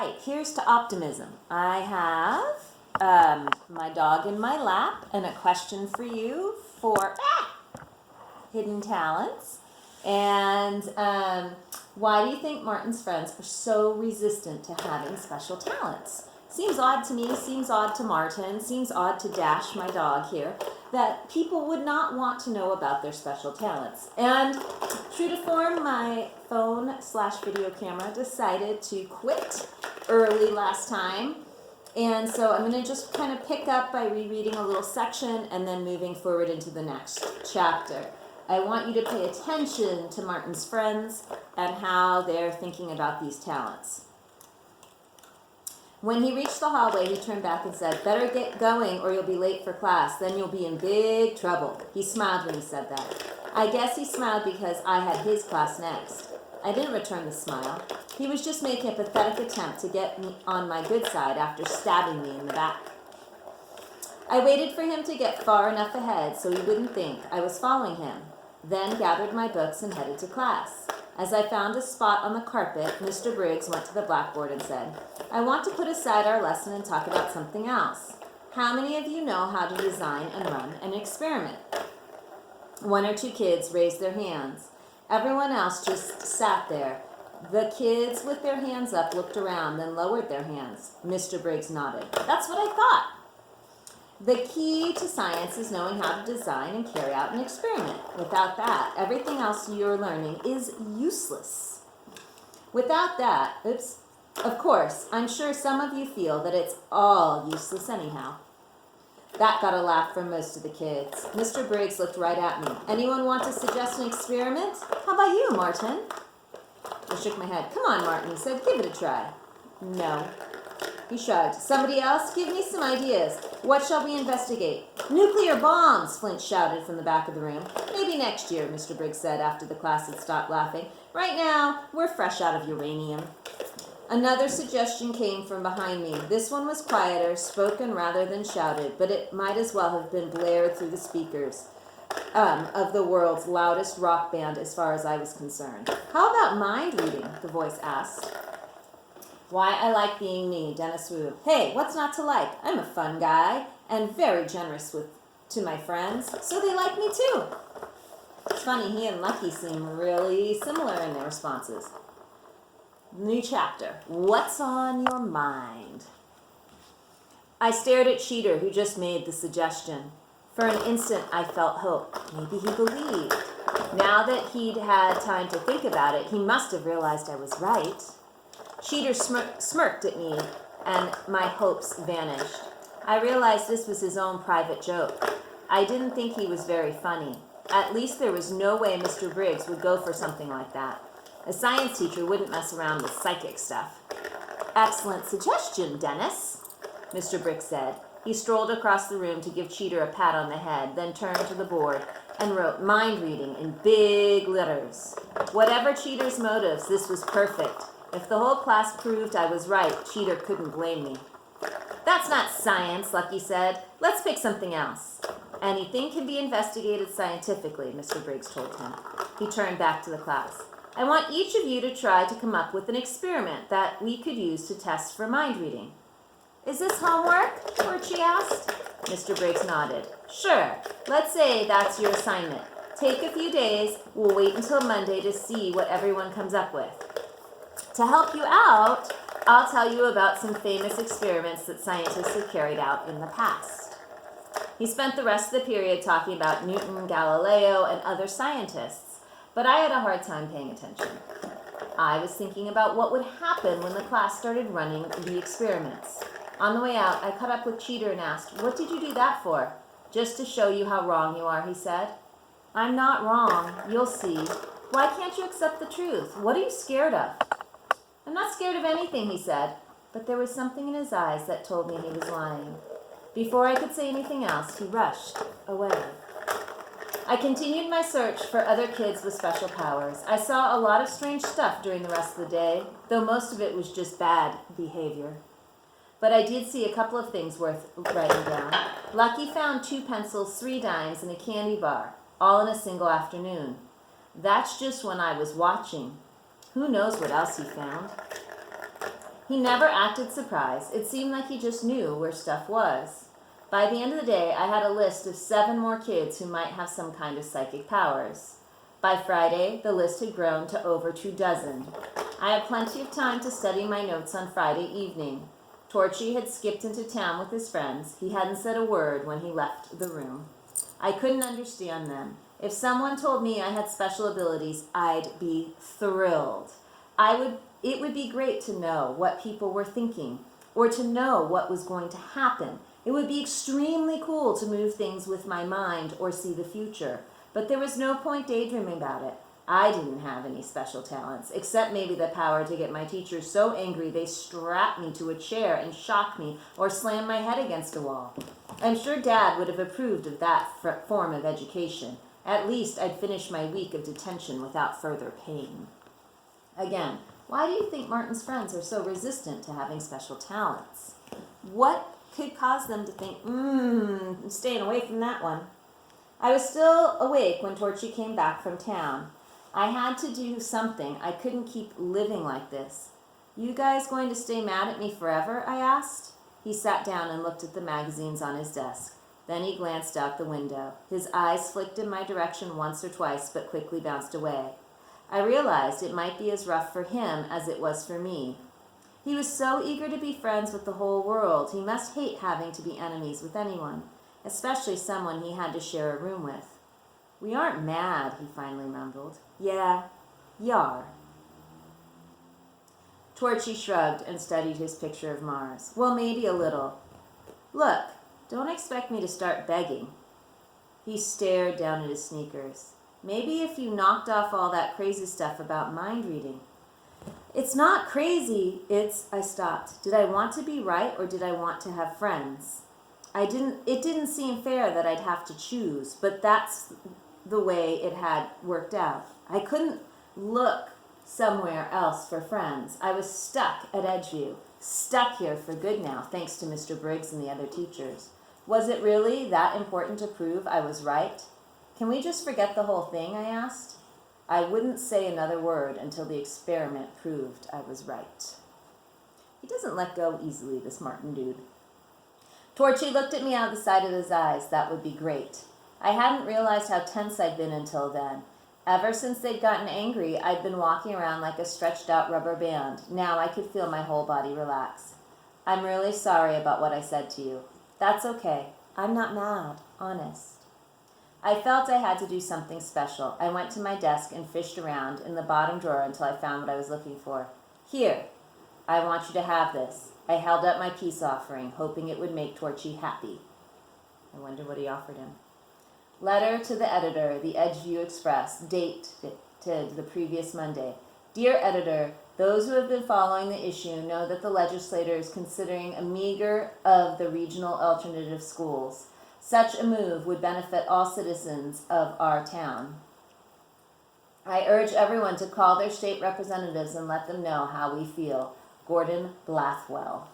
right, here's to optimism. I have my dog in my lap and a question for you for hidden talents. And why do you think Martin's friends are so resistant to having special talents? Seems odd to me, seems odd to Martin, seems odd to Dash, my dog here, that people would not want to know about their special talents. And true to form, my phone/video camera decided to quit early last time. And so I'm going to just kind of pick up by rereading a little section and then moving forward into the next chapter. I want you to pay attention to Martin's friends and how they're thinking about these talents. When he reached the hallway, he turned back and said, "Better get going or you'll be late for class. Then you'll be in big trouble." He smiled when he said that. I guess he smiled because I had his class next. I didn't return the smile. He was just making a pathetic attempt to get me on my good side after stabbing me in the back. I waited for him to get far enough ahead so he wouldn't think I was following him, then gathered my books and headed to class. As I found a spot on the carpet, Mr. Briggs went to the blackboard and said, "I want to put aside our lesson and talk about something else. How many of you know how to design and run an experiment?" One or two kids raised their hands. Everyone else just sat there. The kids with their hands up looked around, then lowered their hands. Mr. Briggs nodded. "That's what I thought. The key to science is knowing how to design and carry out an experiment. Without that, everything else you're learning is useless." Without that, of course, I'm sure some of you feel that it's all useless anyhow. That got a laugh from most of the kids. Mr. Briggs looked right at me. "Anyone want to suggest an experiment? How about you, Martin?" I shook my head. "Come on, Martin," he said. "Give it a try." "No." He shrugged. "Somebody else? Give me some ideas. What shall we investigate?" "Nuclear bombs," Flint shouted from the back of the room. "Maybe next year," Mr. Briggs said after the class had stopped laughing. "Right now, we're fresh out of uranium." Another suggestion came from behind me. This one was quieter, spoken rather than shouted, but it might as well have been blared through the speakers of the world's loudest rock band as far as I was concerned. "How about mind reading?" the voice asked. "Why, I like being me," Dennis wooed. "Hey, what's not to like? I'm a fun guy and very generous to my friends, so they like me too." It's funny, he and Lucky seem really similar in their responses. New chapter. What's on your mind? I stared at Cheater, who just made the suggestion. For an instant, I felt hope. Maybe he believed. Now that he'd had time to think about it, he must have realized I was right. Cheater smirked at me, and my hopes vanished. I realized this was his own private joke. I didn't think he was very funny. At least there was no way Mr. Briggs would go for something like that. A science teacher wouldn't mess around with psychic stuff. "Excellent suggestion, Dennis," Mr. Briggs said. He strolled across the room to give Cheater a pat on the head, then turned to the board and wrote "mind reading" in big letters. Whatever Cheater's motives, this was perfect. If the whole class proved I was right, Cheater couldn't blame me. "That's not science," Lucky said. "Let's pick something else." "Anything can be investigated scientifically," Mr. Briggs told him. He turned back to the class. "I want each of you to try to come up with an experiment that we could use to test for mind reading." "Is this homework?" Archie asked. Mr. Briggs nodded. "Sure. Let's say that's your assignment. Take a few days. We'll wait until Monday to see what everyone comes up with. To help you out, I'll tell you about some famous experiments that scientists have carried out in the past." He spent the rest of the period talking about Newton, Galileo, and other scientists, but I had a hard time paying attention. I was thinking about what would happen when the class started running the experiments. On the way out, I caught up with Cheater and asked, "What did you do that for?" "Just to show you how wrong you are," he said. "I'm not wrong. You'll see. Why can't you accept the truth? What are you scared of?" "I'm not scared of anything," he said, but there was something in his eyes that told me he was lying. Before I could say anything else, he rushed away. I continued my search for other kids with special powers. I saw a lot of strange stuff during the rest of the day, though most of it was just bad behavior. But I did see a couple of things worth writing down. Lucky found 2 pencils, 3 dimes, and a candy bar, all in a single afternoon. That's just when I was watching. Who knows what else he found? He never acted surprised. It seemed like he just knew where stuff was. By the end of the day, I had a list of 7 more kids who might have some kind of psychic powers. By Friday, the list had grown to over 24. I had plenty of time to study my notes on Friday evening. Torchy had skipped into town with his friends. He hadn't said a word when he left the room. I couldn't understand them. If someone told me I had special abilities, I'd be thrilled. It would be great to know what people were thinking, or to know what was going to happen. It would be extremely cool to move things with my mind or see the future. But there was no point daydreaming about it. I didn't have any special talents, except maybe the power to get my teachers so angry they strap me to a chair and shock me or slam my head against a wall. I'm sure Dad would have approved of that form of education. At least I'd finish my week of detention without further pain. Again, why do you think Martin's friends are so resistant to having special talents? What could cause them to think, I'm staying away from that one? I was still awake when Torchy came back from town. I had to do something. I couldn't keep living like this. You guys going to stay mad at me forever? I asked. He sat down and looked at the magazines on his desk. Then he glanced out the window. His eyes flicked in my direction once or twice, but quickly bounced away. I realized it might be as rough for him as it was for me. He was so eager to be friends with the whole world. He must hate having to be enemies with anyone, especially someone he had to share a room with. We aren't mad, he finally mumbled. Yeah, y'are. Torchy shrugged and studied his picture of Mars. Well, maybe a little. Look, don't expect me to start begging. He stared down at his sneakers. Maybe if you knocked off all that crazy stuff about mind reading. It's not crazy, I stopped. Did I want to be right or did I want to have friends? It didn't seem fair that I'd have to choose, but that's the way it had worked out. I couldn't look somewhere else for friends. I was stuck at Edgeview, stuck here for good now, thanks to Mr. Briggs and the other teachers. Was it really that important to prove I was right? Can we just forget the whole thing, I asked. I wouldn't say another word until the experiment proved I was right. He doesn't let go easily, this Martin dude. Torchy looked at me out of the side of his eyes. That would be great. I hadn't realized how tense I'd been until then. Ever since they'd gotten angry, I'd been walking around like a stretched out rubber band. Now I could feel my whole body relax. I'm really sorry about what I said to you. That's okay. I'm not mad, honest. I felt I had to do something special. I went to my desk and fished around in the bottom drawer until I found what I was looking for. Here, I want you to have this. I held up my peace offering, hoping it would make Torchy happy. I wonder what he offered him. Letter to the editor, the Edgeview Express, date to the previous Monday. Dear editor, those who have been following the issue know that the legislature is considering a meager of the regional alternative schools. Such a move would benefit all citizens of our town. I urge everyone to call their state representatives and let them know how we feel. Gordon Blathwell.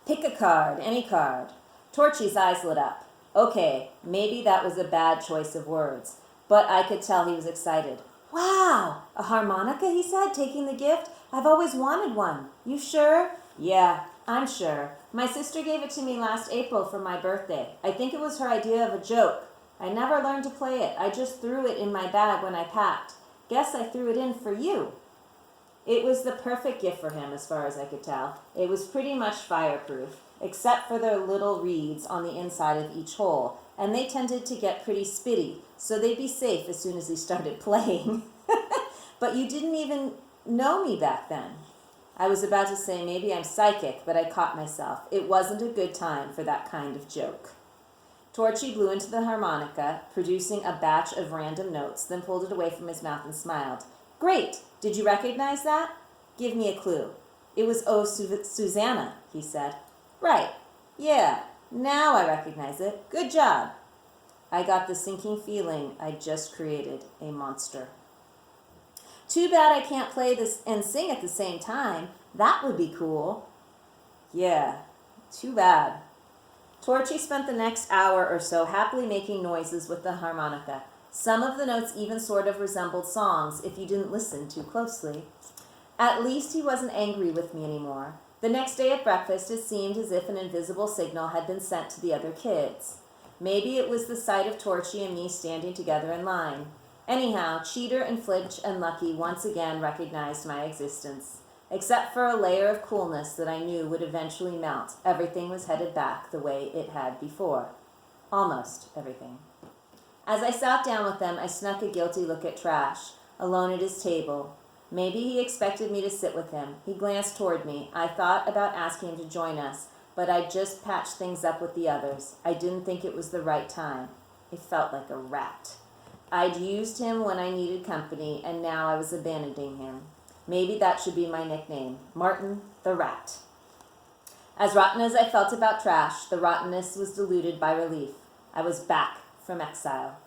Pick a card, any card. Torchy's eyes lit up. Okay, maybe that was a bad choice of words, but I could tell he was excited. Wow, a harmonica, he said, taking the gift. I've always wanted one. You sure? Yeah, I'm sure. My sister gave it to me last April for my birthday. I think it was her idea of a joke. I never learned to play it. I just threw it in my bag when I packed. Guess I threw it in for you. It was the perfect gift for him, as far as I could tell. It was pretty much fireproof, except for the little reeds on the inside of each hole, and they tended to get pretty spitty, so they'd be safe as soon as he started playing. But you didn't even know me back then. I was about to say maybe I'm psychic, but I caught myself. It wasn't a good time for that kind of joke. Torchy blew into the harmonica, producing a batch of random notes, then pulled it away from his mouth and smiled. Great! Did you recognize that? Give me a clue. It was Oh, Susanna, he said. Right. Yeah. Now I recognize it. Good job. I got the sinking feeling I'd just created a monster. Too bad I can't play this and sing at the same time. That would be cool. Yeah, too bad. Torchy spent the next hour or so happily making noises with the harmonica. Some of the notes even sort of resembled songs if you didn't listen too closely. At least he wasn't angry with me anymore. The next day at breakfast, it seemed as if an invisible signal had been sent to the other kids. Maybe it was the sight of Torchy and me standing together in line. Anyhow, Cheater and Flinch and Lucky once again recognized my existence. Except for a layer of coolness that I knew would eventually melt, everything was headed back the way it had before. Almost everything. As I sat down with them, I snuck a guilty look at Trash, alone at his table. Maybe he expected me to sit with him. He glanced toward me. I thought about asking him to join us, but I'd just patched things up with the others. I didn't think it was the right time. It felt like a rat. I'd used him when I needed company, and now I was abandoning him. Maybe that should be my nickname, Martin the Rat. As rotten as I felt about Trash, the rottenness was diluted by relief. I was back from exile.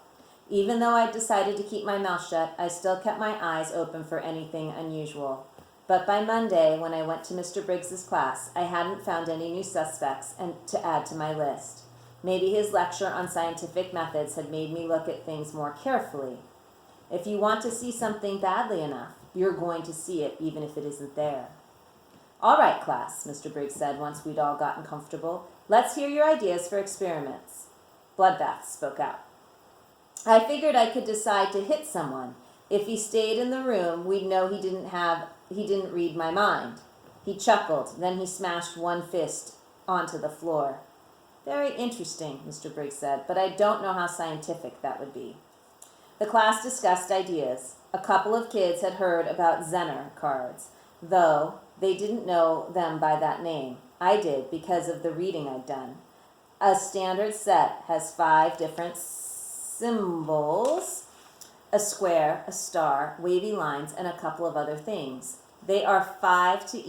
Even though I'd decided to keep my mouth shut, I still kept my eyes open for anything unusual. But by Monday, when I went to Mr. Briggs's class, I hadn't found any new suspects to add to my list. Maybe his lecture on scientific methods had made me look at things more carefully. If you want to see something badly enough, you're going to see it even if it isn't there. All right, class, Mr. Briggs said once we'd all gotten comfortable. Let's hear your ideas for experiments. Bloodbath spoke out. I figured I could decide to hit someone. If he stayed in the room, we'd know he didn't read my mind. He chuckled, then he smashed one fist onto the floor. Very interesting, Mr. Briggs said, but I don't know how scientific that would be. The class discussed ideas. A couple of kids had heard about Zener cards, though they didn't know them by that name. I did because of the reading I'd done. A standard set has 5 different symbols, a square, a star, wavy lines, and a couple of other things. There are 5 of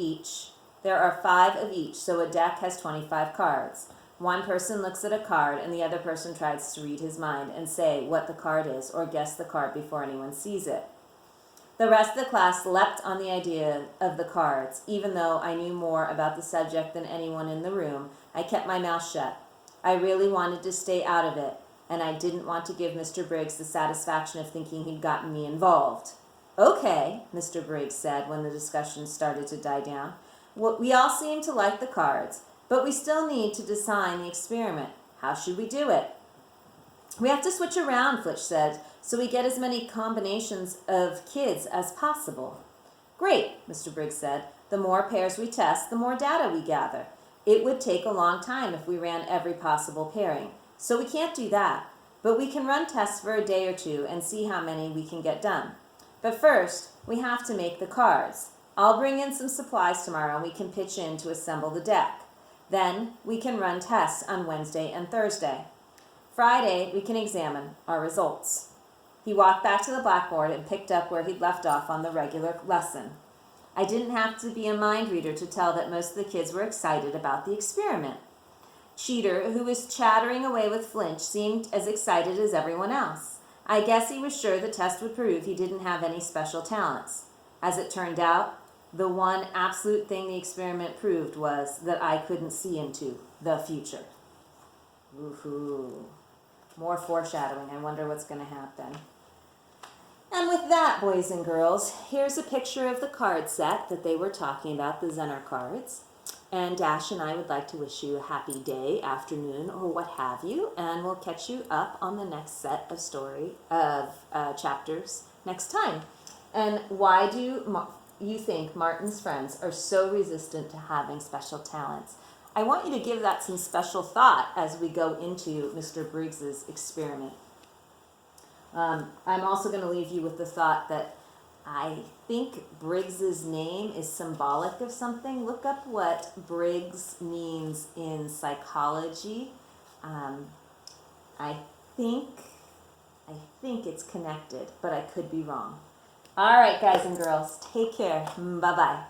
each, so a deck has 25 cards. One person looks at a card and the other person tries to read his mind and say what the card is or guess the card before anyone sees it. The rest of the class leapt on the idea of the cards. Even though I knew more about the subject than anyone in the room, I kept my mouth shut. I really wanted to stay out of it, and I didn't want to give Mr. Briggs the satisfaction of thinking he'd gotten me involved. Okay, Mr. Briggs said when the discussion started to die down. We all seem to like the cards, but we still need to design the experiment. How should we do it? We have to switch around, Flitch said, so we get as many combinations of kids as possible. Great, Mr. Briggs said. The more pairs we test, the more data we gather. It would take a long time if we ran every possible pairing, so we can't do that. But we can run tests for a day or two and see how many we can get done. But first, we have to make the cards. I'll bring in some supplies tomorrow and we can pitch in to assemble the deck. Then we can run tests on Wednesday and Thursday. Friday, we can examine our results. He walked back to the blackboard and picked up where he'd left off on the regular lesson. I didn't have to be a mind reader to tell that most of the kids were excited about the experiment. Cheater, who was chattering away with Flinch, seemed as excited as everyone else. I guess he was sure the test would prove he didn't have any special talents. As it turned out, the one absolute thing the experiment proved was that I couldn't see into the future. Woohoo. More foreshadowing. I wonder what's going to happen. And with that, boys and girls, here's a picture of the card set that they were talking about, the Zener cards. And Dash and I would like to wish you a happy day, afternoon, or what have you. And we'll catch you up on the next set of chapters next time. And why do you think Martin's friends are so resistant to having special talents? I want you to give that some special thought as we go into Mr. Briggs's experiment. I'm also going to leave you with the thought that I think Briggs's name is symbolic of something. Look up what Briggs means in psychology. I think it's connected, but I could be wrong. All right, guys and girls, take care. Bye-bye.